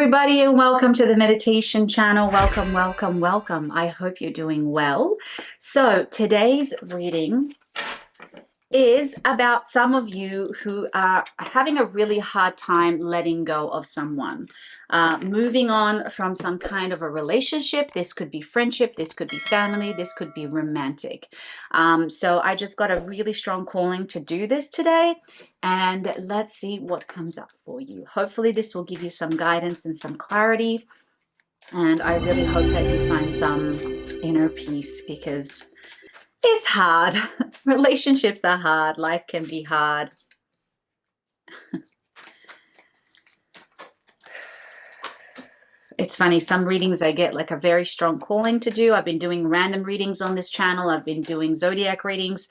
everybody, and welcome to the meditation channel. Welcome, welcome, welcome. I hope you're doing well. So today's reading is about some of you who are having a really hard time letting go of someone, moving on from some kind of a relationship. This could be friendship, this could be family, this could be romantic. So I just got a really strong calling to do this today, and let's see what comes up for you. Hopefully this will give you some guidance and some clarity, and I really hope that you find some inner peace, because it's hard. Relationships are hard. Life can be hard. It's funny, some readings I get like a very strong calling to do. I've been doing random readings on this channel. I've been doing zodiac readings.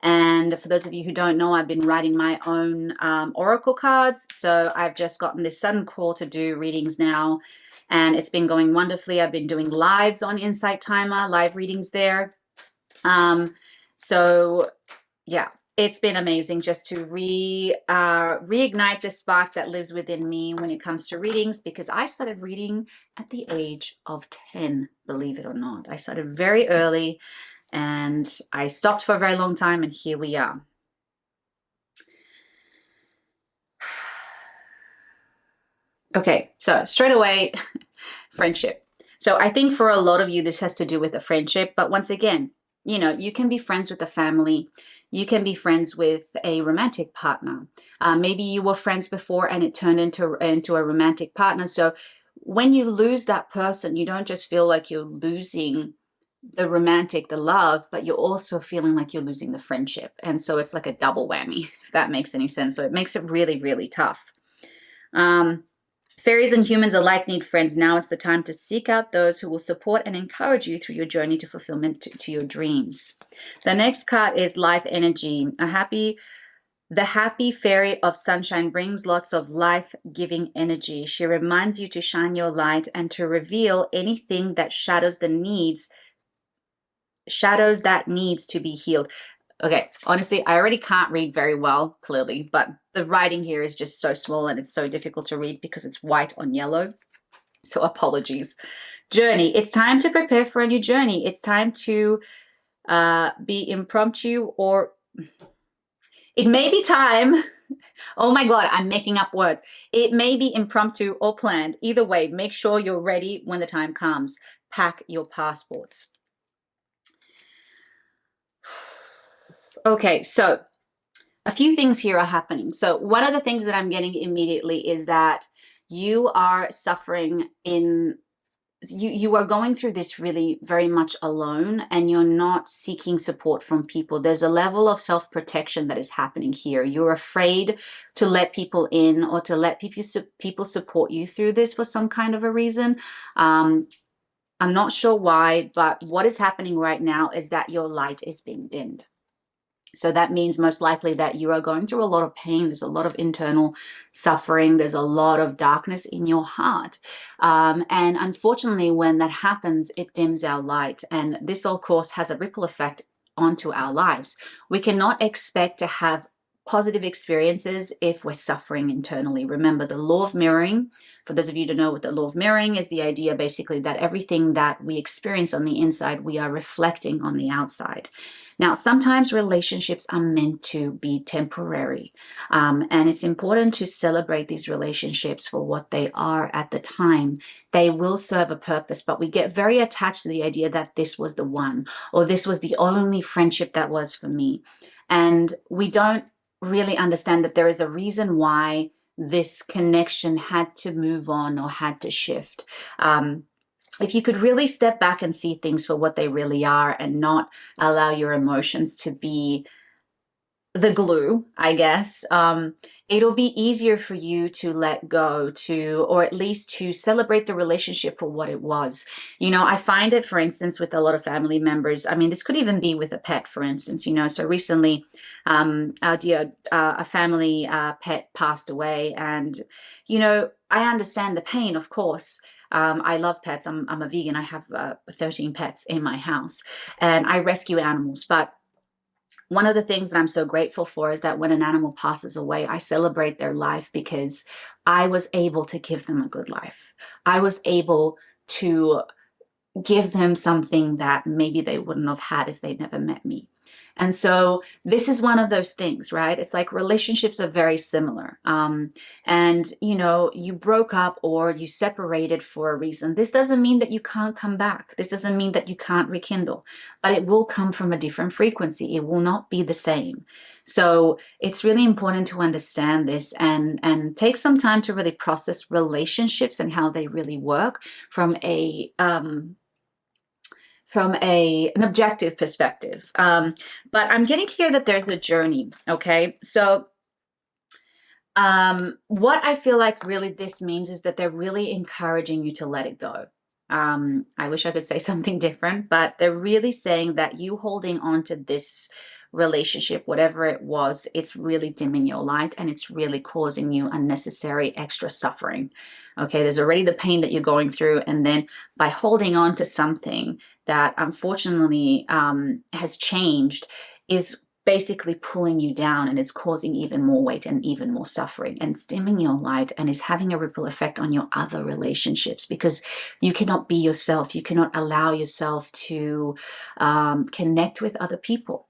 And for those of you who don't know, I've been writing my own oracle cards. So I've just gotten this sudden call to do readings now. And it's been going wonderfully. I've been doing lives on Insight Timer, live readings there. So yeah, it's been amazing just to reignite the spark that lives within me when it comes to readings, because I started reading at the age of 10, believe it or not. I started very early and I stopped for a very long time, and here we are. Okay, so straight away, friendship. So I think for a lot of you, this has to do with a friendship, but once again, you know, you can be friends with a family. You can be friends with a romantic partner. Maybe you were friends before and it turned into a romantic partner. So when you lose that person, you don't just feel like you're losing the romantic, the love, but you're also feeling like you're losing the friendship. And so it's like a double whammy, if that makes any sense. So it makes it really, really tough. Fairies and humans alike need friends. Now it's the time to seek out those who will support and encourage you through your journey to fulfillment, to your dreams. The next card is life energy. The happy fairy of sunshine brings lots of life-giving energy. She reminds you to shine your light and to reveal anything that shadows that needs to be healed. Okay, honestly, I already can't read very well, clearly, but the writing here is just so small and it's so difficult to read because it's white on yellow. So apologies. Journey. It's time to prepare for a new journey. It's time to be impromptu, or it may be time. Oh my God, I'm making up words. It may be impromptu or planned. Either way, make sure you're ready when the time comes. Pack your passports. Okay, so a few things here are happening. So one of the things that I'm getting immediately is that you are suffering you are going through this really very much alone, and you're not seeking support from people. There's a level of self-protection that is happening here. You're afraid to let people in or to let people support you through this for some kind of a reason. I'm not sure why, but what is happening right now is that your light is being dimmed. So that means most likely that you are going through a lot of pain. There's a lot of internal suffering. There's a lot of darkness in your heart. And unfortunately, when that happens, it dims our light. And this, of course, has a ripple effect onto our lives. We cannot expect to have positive experiences if we're suffering internally. Remember the law of mirroring. For those of you who don't know what the law of mirroring is, the idea basically that everything that we experience on the inside, we are reflecting on the outside. Now, sometimes relationships are meant to be temporary, and it's important to celebrate these relationships for what they are at the time. They will serve a purpose, but we get very attached to the idea that this was the one, or this was the only friendship that was for me. And we don't really understand that there is a reason why this connection had to move on or had to shift. If you could really step back and see things for what they really are and not allow your emotions to be the glue, I guess, it'll be easier for you to let go, or at least to celebrate the relationship for what it was. You know, I find it, for instance, with a lot of family members. I mean, this could even be with a pet, for instance, you know. So recently, a family pet passed away, and, you know, I understand the pain, of course. I love pets. I'm a vegan. I have 13 pets in my house, and I rescue animals, but one of the things that I'm so grateful for is that when an animal passes away, I celebrate their life because I was able to give them a good life. I was able to give them something that maybe they wouldn't have had if they'd never met me. And so this is one of those things, right? It's like relationships are very similar. And, you know, you broke up or you separated for a reason. This doesn't mean that you can't come back. This doesn't mean that you can't rekindle, but it will come from a different frequency. It will not be the same. So it's really important to understand this and take some time to really process relationships and how they really work from an objective perspective. But I'm getting here that there's a journey. Okay. So what I feel like really this means is that they're really encouraging you to let it go. I wish I could say something different, but they're really saying that you holding on to this relationship, whatever it was, it's really dimming your light and it's really causing you unnecessary extra suffering. Okay, there's already the pain that you're going through, and then by holding on to something that unfortunately has changed is basically pulling you down, and it's causing even more weight and even more suffering and dimming your light, and is having a ripple effect on your other relationships because you cannot be yourself. You cannot allow yourself to connect with other people.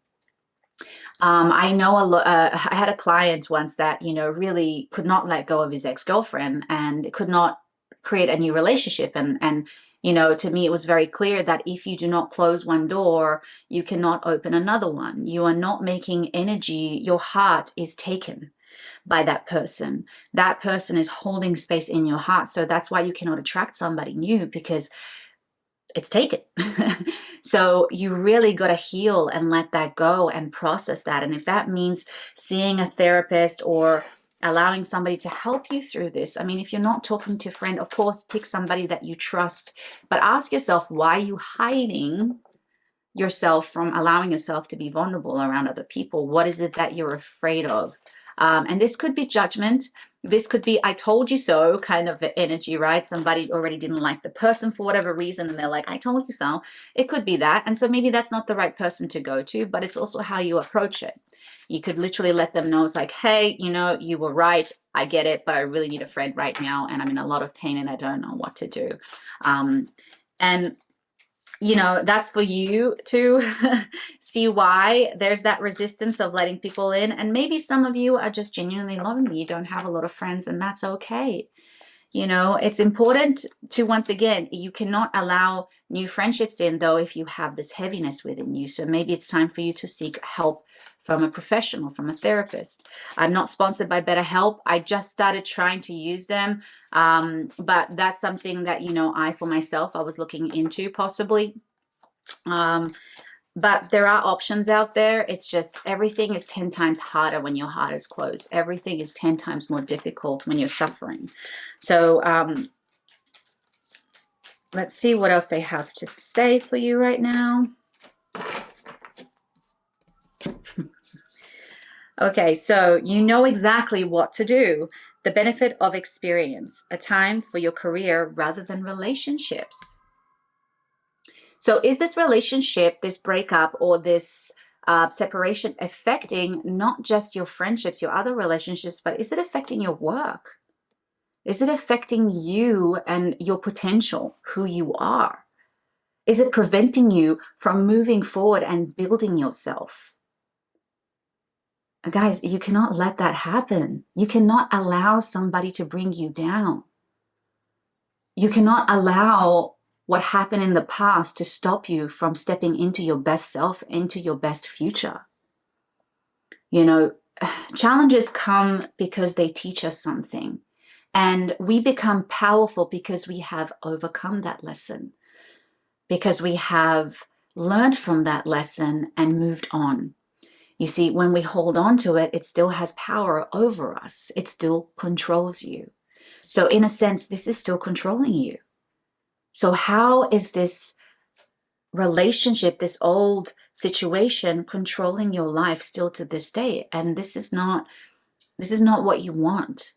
I know I had a client once that, you know, really could not let go of his ex-girlfriend and could not create a new relationship. And, you know, to me, it was very clear that if you do not close one door, you cannot open another one. You are not making energy. Your heart is taken by that person. That person is holding space in your heart. So that's why you cannot attract somebody new, because it's taken. So you really got to heal and let that go and process that. And if that means seeing a therapist or allowing somebody to help you through this, I mean, if you're not talking to a friend, of course, pick somebody that you trust, but ask yourself, why are you hiding yourself from allowing yourself to be vulnerable around other people? What is it that you're afraid of? And this could be judgment. This could be I told you so kind of energy, right? Somebody already didn't like the person for whatever reason, and they're like, I told you so. It could be that. And so maybe that's not the right person to go to, but it's also how you approach it. You could literally let them know, it's like, hey, you know, you were right. I get it, but I really need a friend right now, and I'm in a lot of pain and I don't know what to do. And you know, that's for you to see why there's that resistance of letting people in. And maybe some of you are just genuinely lonely. You don't have a lot of friends, and that's okay. You know, it's important to, once again, you cannot allow new friendships in, though, if you have this heaviness within you. So maybe it's time for you to seek help from a professional, from a therapist. I'm not sponsored by BetterHelp. I just started trying to use them. But that's something that, you know, I was looking into possibly. But there are options out there. It's just everything is 10 times harder when your heart is closed. Everything is 10 times more difficult when you're suffering. So let's see what else they have to say for you right now. Okay, so you know exactly what to do. The benefit of experience, a time for your career rather than relationships. So is this relationship, this breakup, or this separation affecting not just your friendships, your other relationships, but is it affecting your work? Is it affecting you and your potential, who you are? Is it preventing you from moving forward and building yourself? Guys, you cannot let that happen. You cannot allow somebody to bring you down. You cannot allow what happened in the past to stop you from stepping into your best self, into your best future. You know, challenges come because they teach us something. And we become powerful because we have overcome that lesson, because we have learned from that lesson and moved on. You see, when we hold on to it, it still has power over us. It still controls you. So in a sense, this is still controlling you. So how is this relationship, this old situation, controlling your life still to this day? And this is not what you want.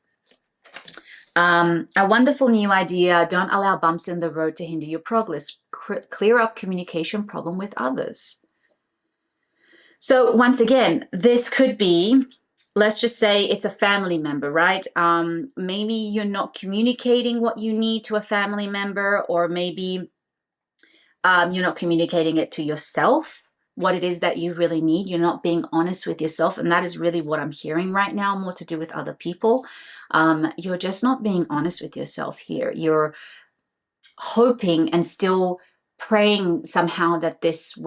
A wonderful new idea: don't allow bumps in the road to hinder your progress. Clear up communication problem with others. So once again, this could be, let's just say it's a family member, right? Maybe you're not communicating what you need to a family member, or maybe you're not communicating it to yourself, what it is that you really need. You're not being honest with yourself. And that is really what I'm hearing right now, more to do with other people. You're just not being honest with yourself here. You're hoping and still praying somehow that this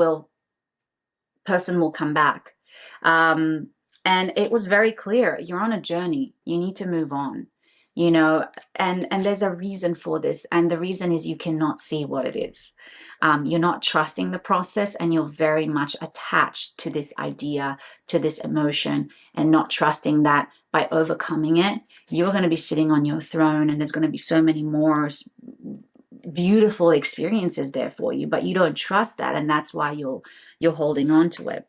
person will come back. And it was very clear, you're on a journey. You need to move on, you know, and there's a reason for this. And the reason is you cannot see what it is. You're not trusting the process, and you're very much attached to this idea, to this emotion, and not trusting that by overcoming it, you're going to be sitting on your throne, and there's going to be so many more beautiful experiences there for you, but you don't trust that, and that's why you're holding on to it.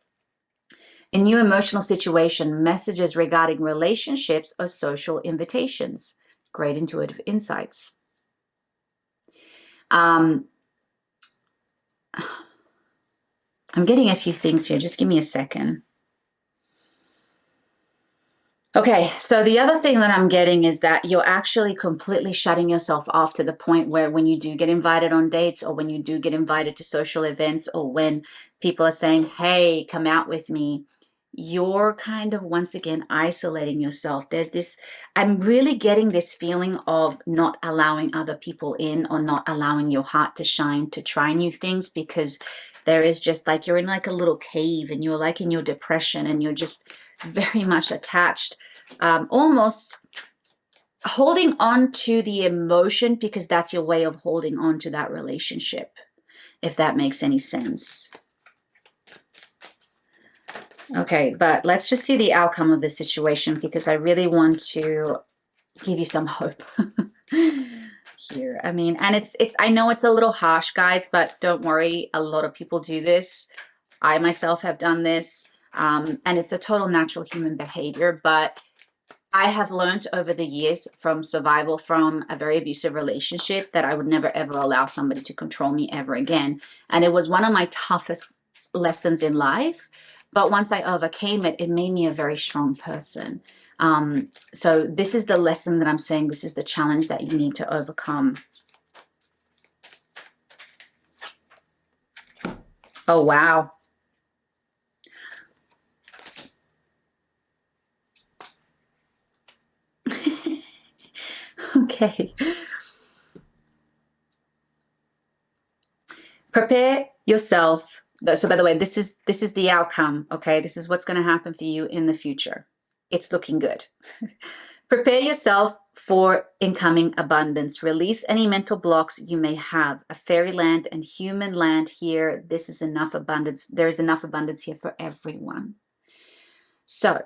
In new emotional situation, messages regarding relationships or social invitations. Great intuitive insights. I'm getting a few things here. Just give me a second. Okay, so the other thing that I'm getting is that you're actually completely shutting yourself off to the point where when you do get invited on dates, or when you do get invited to social events, or when people are saying, hey, come out with me, you're kind of once again isolating yourself. There's this, I'm really getting this feeling of not allowing other people in, or not allowing your heart to shine, to try new things, because there is just like, you're in like a little cave, and you're like in your depression, and you're just very much attached, almost holding on to the emotion, because that's your way of holding on to that relationship, if that makes any sense. Okay, but let's just see the outcome of this situation, because I really want to give you some hope here. I mean, and it's I know it's a little harsh, guys, but don't worry. A lot of people do this. I myself have done this, and it's a total natural human behavior, but I have learned over the years from survival from a very abusive relationship that I would never ever allow somebody to control me ever again. And it was one of my toughest lessons in life. But once I overcame it, it made me a very strong person. So this is the lesson that I'm saying. This is the challenge that you need to overcome. Oh, wow. Okay. Prepare yourself. So by the way, this is the outcome, okay? This is what's going to happen for you in the future. It's looking good. Prepare yourself for incoming abundance. Release any mental blocks you may have. A fairyland and human land here. This is enough abundance. There is enough abundance here for everyone. So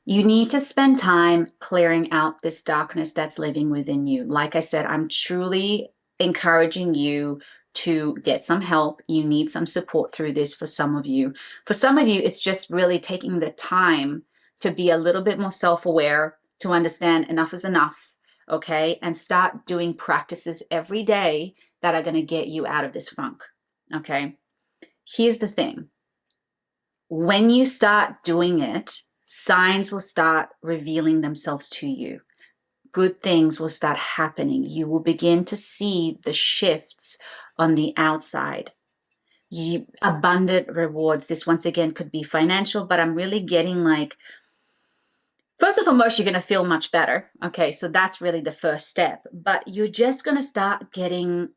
you need to spend time clearing out this darkness that's living within you. Like I said, I'm truly encouraging you to get some help. You need some support through this for some of you. For some of you, it's just really taking the time to be a little bit more self-aware, to understand enough is enough, okay? And start doing practices every day that are going to get you out of this funk, okay? Here's the thing. When you start doing it, signs will start revealing themselves to you. Good things will start happening. You will begin to see the shifts on the outside. Abundant rewards. This once again could be financial, but I'm really getting like, first and foremost, you're going to feel much better. Okay, so that's really the first step. But you're just going to start getting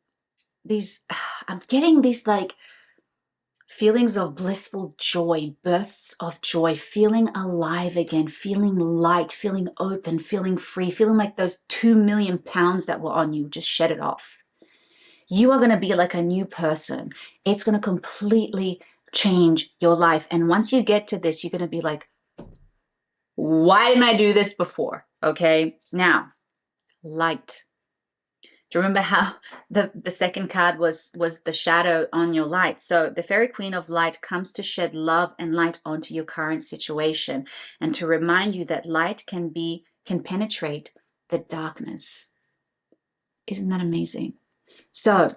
these, I'm getting these like feelings of blissful joy, bursts of joy, feeling alive again, feeling light, feeling open, feeling free, feeling like those 2 million pounds that were on you, just shed it off. You are going to be like a new person. It's going to completely change your life. And once you get to this, you're going to be like, why didn't I do this before? Okay. Now, light. Do you remember how the second card was the shadow on your light? So the Fairy Queen of Light comes to shed love and light onto your current situation, and to remind you that light can penetrate the darkness. Isn't that amazing? So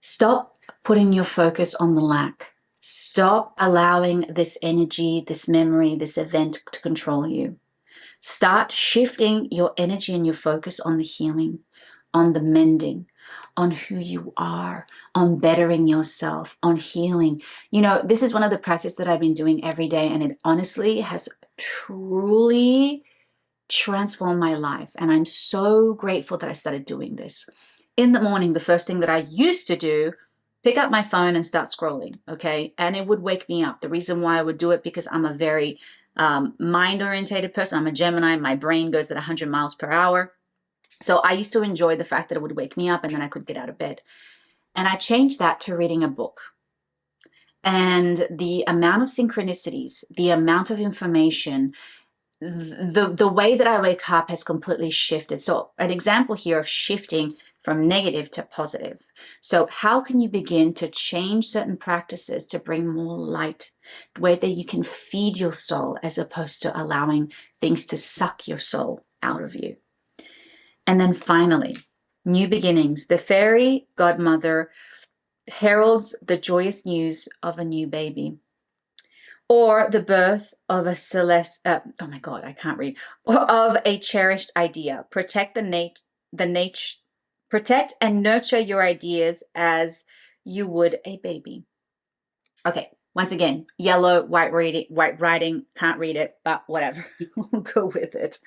stop putting your focus on the lack. Stop allowing this energy, this memory, this event to control you. Start shifting your energy and your focus on the healing, on the mending, on who you are, on bettering yourself, on healing. You know, this is one of the practices that I've been doing every day, and it honestly has truly transformed my life. And I'm so grateful that I started doing this. In the morning, the first thing that I used to do, pick up my phone and start scrolling, okay? And it would wake me up. The reason why I would do it, because I'm a very mind-orientated person. I'm a Gemini. My brain goes at 100 miles per hour. So I used to enjoy the fact that it would wake me up and then I could get out of bed. And I changed that to reading a book. And the amount of synchronicities, the amount of information, the way that I wake up has completely shifted. So an example here of shifting from negative to positive. So how can you begin to change certain practices to bring more light, where that you can feed your soul as opposed to allowing things to suck your soul out of you? And then finally, new beginnings. The fairy godmother heralds the joyous news of a new baby, or the birth of a of a cherished idea. Protect protect and nurture your ideas as you would a baby. Okay, once again, yellow, white writing, can't read it, but whatever, we'll go with it.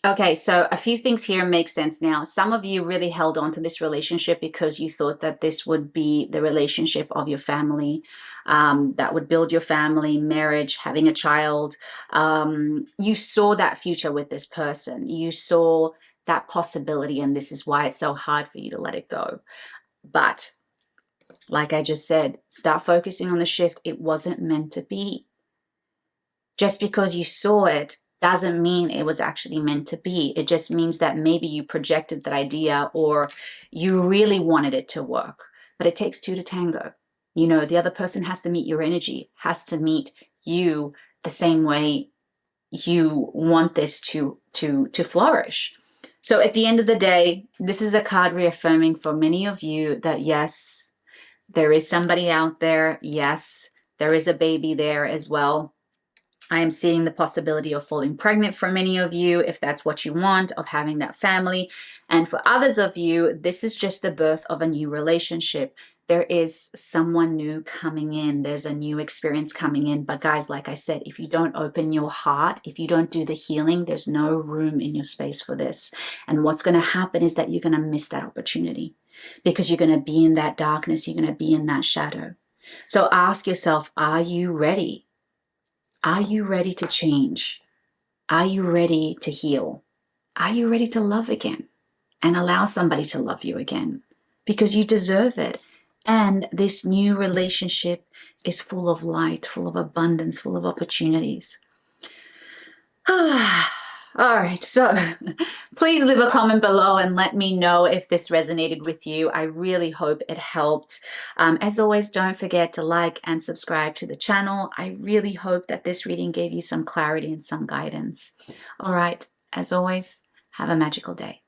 Okay, so a few things here make sense now. Some of you really held on to this relationship because you thought that this would be the relationship of your family, that would build your family, marriage, having a child. You saw that future with this person. You saw that possibility, and this is why it's so hard for you to let it go. But like I just said, start focusing on the shift. It wasn't meant to be. Just because you saw it doesn't mean it was actually meant to be. It just means that maybe you projected that idea or you really wanted it to work. But it takes two to tango. You know, the other person has to meet your energy, has to meet you the same way you want this to flourish. So at the end of the day, this is a card reaffirming for many of you that yes, there is somebody out there. Yes, there is a baby there as well. I am seeing the possibility of falling pregnant for many of you, if that's what you want, of having that family. And for others of you, this is just the birth of a new relationship. There is someone new coming in. There's a new experience coming in. But guys, like I said, if you don't open your heart, if you don't do the healing, there's no room in your space for this. And what's going to happen is that you're going to miss that opportunity because you're going to be in that darkness. You're going to be in that shadow. So ask yourself, are you ready? Are you ready to change? Are you ready to heal? Are you ready to love again and allow somebody to love you again? Because you deserve it. And this new relationship is full of light, full of abundance, full of opportunities. All right, so please leave a comment below and let me know if this resonated with you. I really hope it helped. As always, don't forget to like and subscribe to the channel. I really hope that this reading gave you some clarity and some guidance. All right, as always, have a magical day.